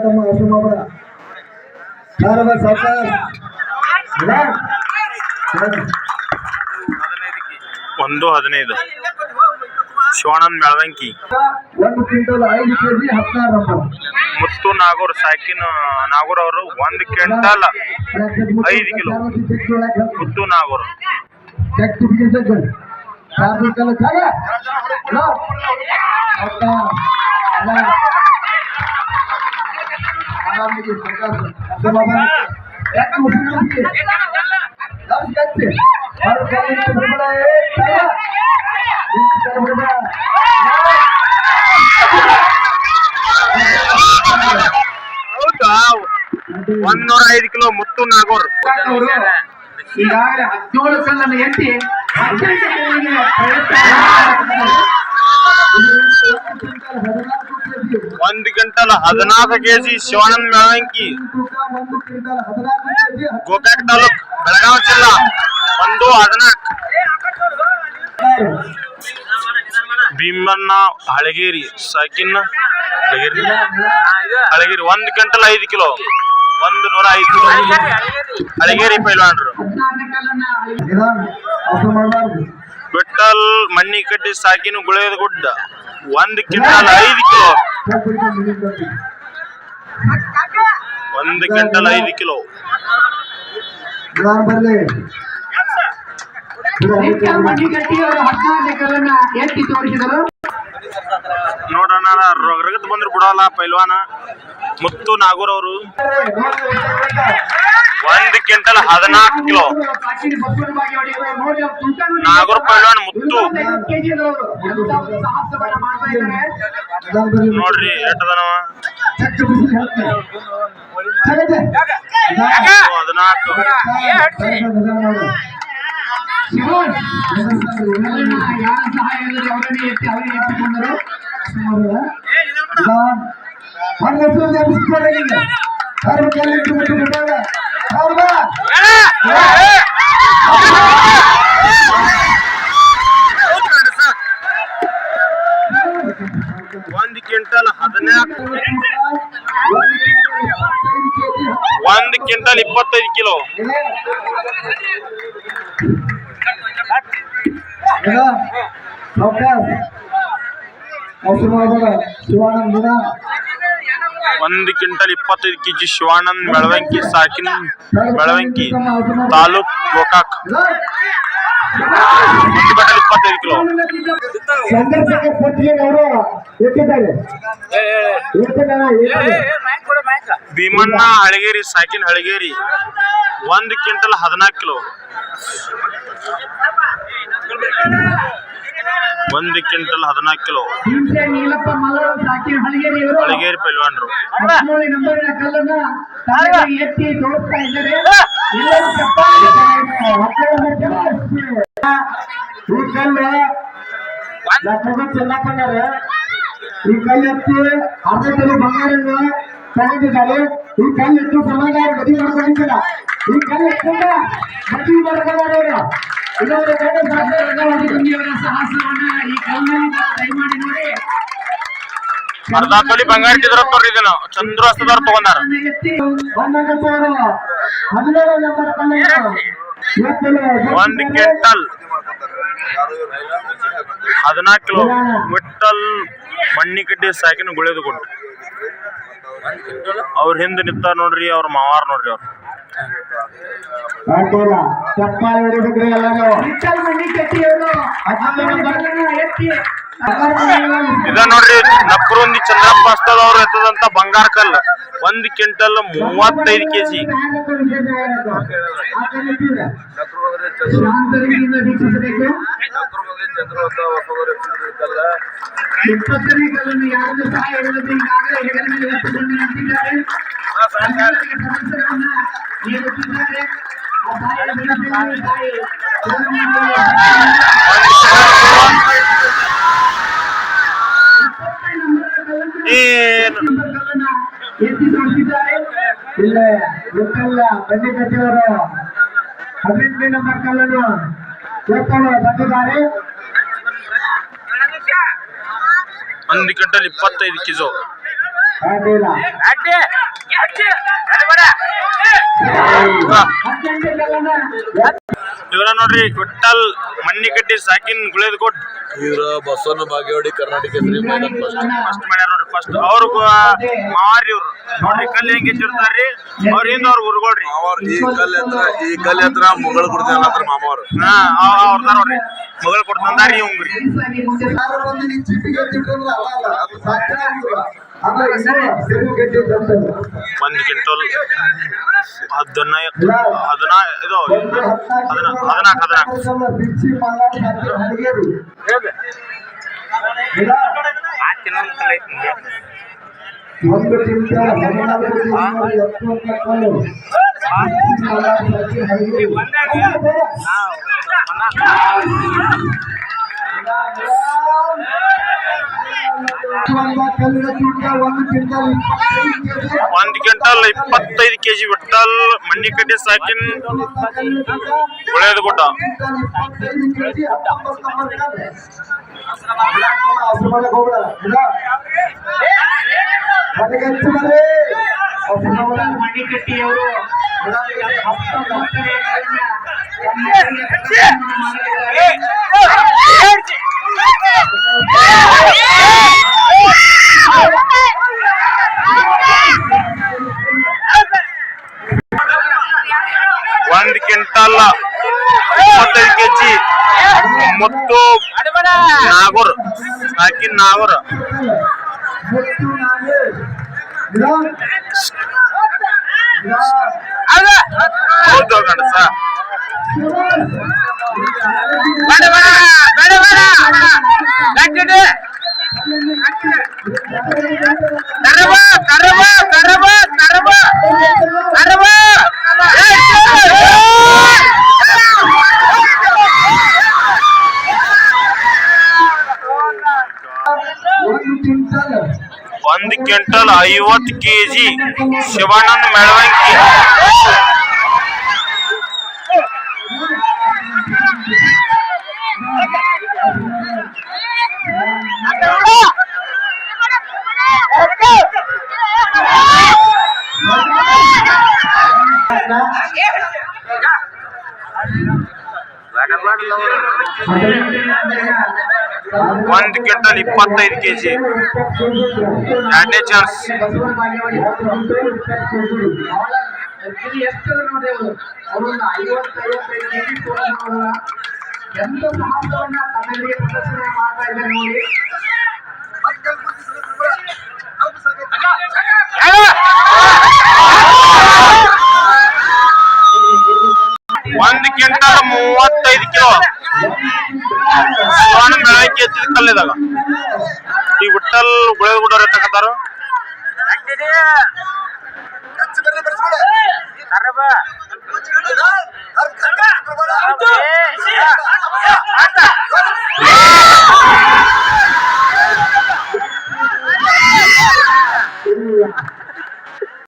ತಮ್ಮ ಅಶುಮಾಬರ ಧಾರವಾಡ ಸರ್ಕಾರ 1:15 Shivanand Melavanki 1 quintal 5 kg 16 ರೂಪಾಯಿ. ಮುತ್ತು ನಾಗೂರ್ ಸಾಕಿನ ನಾಗೂರ್ ಅವರು 1 ಕ್ವಿಂಟಲ್ 5 ಕಿಲೋ ಮುತ್ತು ನಾಗೂರ್ ಸರ್ಟಿಫಿಕೇಟ್ ಕಾರ್ಮಿಕರ ಜಾಗ ಆರಾಮಿಗೆ ಸರ್ಕಾರ ಹೌದಾ 105 ಕಿಲೋ ಮುತ್ತು ನಾಗೂರ್. ಈಗಾಗಲೇ 17 ಕಲ್ಲನ್ನು ಎತ್ತಿ 1 ಕ್ವಿಂಟಲ್ 14 kg ಶಿವಾನಂದ್ ಮೆಳವಂಕಿ ಗೋಕಾಕ್ ತಾಲೂಕ್ ಬೆಳಗಾವಿ ಜಿಲ್ಲಾ 1:14. ಭೀಮಣ್ಣ ಹಳಗೇರಿ ಸಾಕಿನ Halageri 1 quintal 5 kilo 105 kilo Halageri ಪೈಲ್ವಾನ್ರು. ಬಿಟ್ಟಲ್ ಮಣ್ಣಿಕಟ್ಟಿ ಸಾಕಿನ Guledagudda 1 quintal 5 kilo 1 quintal 5 kilo. ನೋಡೋಣ ರಗತ್ ಬಂದ್ರು ಬಿಡೋಲ್ಲ ಪೈಲ್ವಾನ ಮುತ್ತು ನಾಗೂರ್ ಅವರು 1 ಕ್ವಿಂಟಲ್ 14 ಕಿಲೋ ನಾಗೂರ್ ಪೈಲ್ವಾನ್ ಮುತ್ತು. ನೋಡ್ರಿ ಎಟ್ಟದನವ 1 quintal 14 1 quintal 25 kilo. Shivananda 1 quintal 25 kg Shivanand Melavanki ಸಾಕಿನ ಮೆಳವಂಕಿ ತಾಲೂಕ್ ಗೋಕಾಕ್ 1 ಕ್ವಿಂಟಲ್ 25 ಕಿಲೋ. ಭೀಮಣ್ಣ ಹಳಗೇರಿ ಸಾಕಿನ Halageri 1 quintal 14 kilo 1 quintal 14 kilo Halageri ಪೈಲ್ವಾನ್ರು. ಈ ಕಲ್ಲು ಎತ್ತಿ ಅರ್ಧ ಕಿಲೋ ಬಂಗಾರನ್ನು ತಗೊಂಡಿದ್ದಾರೆ. ಈ ಕಲ್ಲು ಎತ್ತು ಸಮಾಧಾನ ಮದುವೆ ಮಾಡ್ಕೊಂಡಿಲ್ಲ. ಈ ಕಲ್ಲು ಎತ್ತಿಂದ ಮದುವೆ ಮಾಡ್ಕೊಂಡಾರ. ಇದೊಂದು ದೊಡ್ಡ ಸಾಹಸವನ್ನ ಈ ಕಲ್ಲಲ್ಲಿ ದಯಮಾಡಿ ನೋಡಿ. ಅರ್ಧ ತೊಲಿ ಬಂಗಾರ ಇದ್ರವ್ರು ಇದನ್ನ ಚಂದ್ರಸ್ತದವ್ರು ತಗೊಂಡಾರ. 1 ಕ್ವಿಂಟಲ್ 14 ಕಿಲೋ ವಿಠಲ್ ಮಣ್ಣಿಕಡ್ಡಿ ಸಾಕಿನ ಗುಳೇದು ಕೊಟ್ಟು ಅವ್ರ ಹಿಂದೆ ನಿಂತಾರ ನೋಡ್ರಿ. ಅವ್ರ ಮಾವಾರ್ ನೋಡ್ರಿ. ಅವ್ರು ಇದ ನೋಡ್ರಿ ನಕ್ಕರುಂದಿ ಚಂದ್ರಪ್ಪ ಹಸ್ತದವ್ರು ಎತ್ತದಂತ ಬಂಗಾರ ಕಲ್ಲು 1 ಕ್ವಿಂಟಲ್ 35 kg. ಇಲ್ಲೇ ವಿಠಲ್ ಬಂಡಿಕಟ್ಟಿಯವರು 18ನೇ ನಂಬರ್ ಕಲ್ಲನ್ನು ಎತ್ತಲು ಬಂದಿದ್ದಾರೆ. 1 ಕ್ವಿಂಟಲ್ 25 ಕೆಜಿ ಅಡ್ಡಿಲ್ಲ. ಇವರ ನೋಡ್ರಿ ವಿಠಲ್ ಮಣ್ಣಿಕಟ್ಟಿ ಸಾಕಿನ್ ಗುಳೇದಕೋಟ್ ಇವ್ರ ಬಸವನ ಬಾಗೇವಾಡಿ ಕರ್ನಾಟಕ ಕೇಸರಿ ಮೈದಾನ ಫಸ್ಟ್ ಮಾಡ್ಯಾರ ನೋಡ್ರಿ. ಫಸ್ಟ್ ಅವ್ರ ಮಾವಾರಿ ಇವ್ರು ನೋಡ್ರಿ ಕಲ್ಲು ಹೆಂಗ್ ಹೆಚ್ಚಿರ್ತಾರ್ರಿ ಅವ್ರಿಂದ ಅವ್ರ ಗುರುಗಳ್ರಿ. ಈ ಕಲ್ ಹತ್ರ ಮುಗಳು ಕೊಡ್ತಾರ ಮಾಮವ್ರು. ಹಾ ಅವ್ರದಾರ ನೋಡ್ರಿ ಮಗಳು ಕೊಡ್ತಂದಾರಿ ಇವಂಗ್ರಿ. ಯಾರು ಬಂದು ನೀನ್ ಚೀಟಿಗೆ ಎತ್ತಿಟ್ರಲ್ಲ, ಅಲ್ಲ ಅದು ಸಾಧ್ಯ ಆಗಿಲ್ಲ. ಅಂದ್ರೆ ಇನ್ನೂ ಸೆರಗು ಗಟ್ಟಿ ತಂದು 1 ಕ್ವಿಂಟಲ್ 14 ಬಿಚ್ಚಿ ಮಾಲಾಡಿ ಹರಿಗೇರಿ. ಇಲ್ಲ, 1 ಕ್ವಿಂಟಲ್ 14 ಎಪ್ಪತ್ತು ಬಿಚ್ಚಿ ಮಾಲಾಡಿ ಹರಿಗೇರಿ. ಒಂದ್ ಕ್ವಿಂಟಲ್ 25 ಕೆಜಿ ವಿಠಲ್ ಮಣ್ಣಿಕಟ್ಟಿ ಸಾಕಿನ್ ಗುಳೇದಕೋಟ. ಮಣ್ಣಿಕಟ್ಟಿಯವರು ಒಂದ್ ಕ್ವಿಂಟಲ್ 25 ಕೆಜಿ ಮತ್ತು ನಾಗೂರ್ ಸಾಕಿನ್ ನಾಗೂರ್. ಹೌದು ಗಣಸ ಒಂದ್ ಕ್ವಿಂಟಲ್ 50 ಕೆಜಿ ಶಿವಾನಂದ್ ಮೆಳವಂಕಿ. ಒಂದ್ ಕ್ವಿಂಟಲ್ 25 ಕೆಜಿ ಎರಡನೇ ಚಾನ್ಸ್. ಎಂತ ಸಾಹಸವನ್ನ ತನ್ನಲ್ಲಿ ಪ್ರದರ್ಶನ ಮಾಡ್ತಾ ಇದ್ದಾರೆ ನೋಡಿ. ಒಂದ್ ಕ್ವಿಂಟಲ್ 35 ಕಿಲೋ ಶಿವಾನ ಮೆಳವಂಕಿ ಎತ್ತಿದ ಕಲ್ಲಿದಾಗ ಈ ವಿಠಲ್ ಗುಳೇದಕೋಟ ಇರ್ತಕ್ಕಂಥವ್ರು.